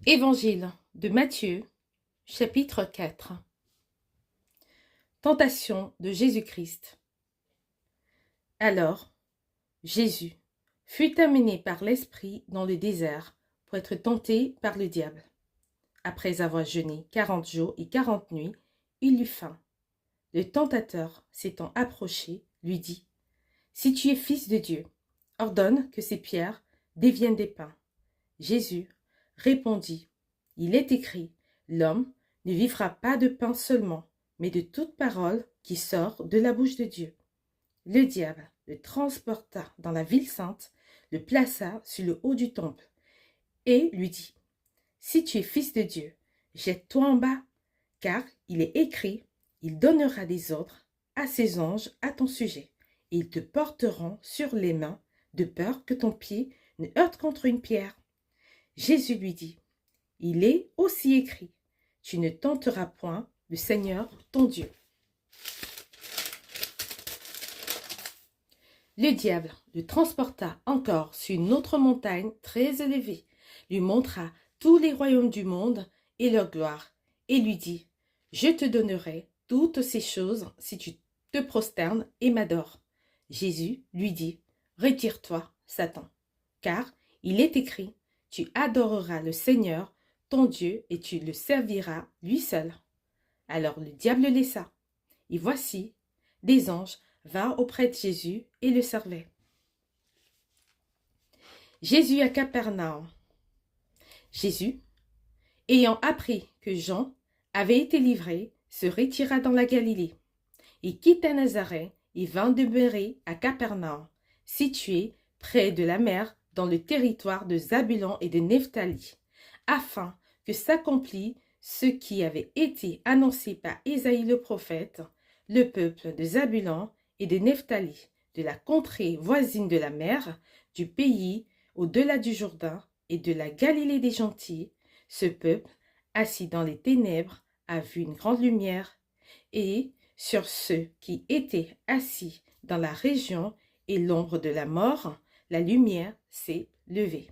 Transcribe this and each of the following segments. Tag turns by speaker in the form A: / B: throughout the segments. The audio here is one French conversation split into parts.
A: Évangile de Matthieu, chapitre 4. Tentation de Jésus-Christ. Alors, Jésus fut amené par l'Esprit dans le désert pour être tenté par le diable. Après avoir jeûné 40 jours et 40 nuits, il eut faim. Le tentateur, s'étant approché, lui dit : « Si tu es fils de Dieu, ordonne que ces pierres deviennent des pains. » Jésus répondit : « Il est écrit, l'homme ne vivra pas de pain seulement, mais de toute parole qui sort de la bouche de Dieu. » Le diable le transporta dans la ville sainte, le plaça sur le haut du temple et lui dit : « Si tu es fils de Dieu, jette-toi en bas, car il est écrit, il donnera des ordres à ses anges à ton sujet, et ils te porteront sur les mains, de peur que ton pied ne heurte contre une pierre. » Jésus lui dit : « Il est aussi écrit, tu ne tenteras point le Seigneur ton Dieu. » Le diable le transporta encore sur une autre montagne très élevée, lui montra tous les royaumes du monde et leur gloire, et lui dit : « Je te donnerai toutes ces choses si tu te prosternes et m'adores. » Jésus lui dit : « Retire-toi, Satan, car il est écrit, tu adoreras le Seigneur, ton Dieu, et tu le serviras lui seul. » Alors le diable le laissa. Et voici, des anges vinrent auprès de Jésus et le servaient. Jésus à Capernaum. Jésus, ayant appris que Jean avait été livré, se retira dans la Galilée. Il quitta Nazareth et vint demeurer à Capernaum, situé près de la mer, dans le territoire de Zabulon et de Nephtali, afin que s'accomplît ce qui avait été annoncé par Ésaïe le prophète : le peuple de Zabulon et de Nephtali, de la contrée voisine de la mer, du pays au-delà du Jourdain et de la Galilée des gentils, ce peuple, assis dans les ténèbres, a vu une grande lumière, et sur ceux qui étaient assis dans la région et l'ombre de la mort, la lumière s'est levée.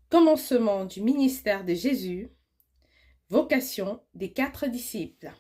A: Commencement du ministère de Jésus, vocation des 4 disciples.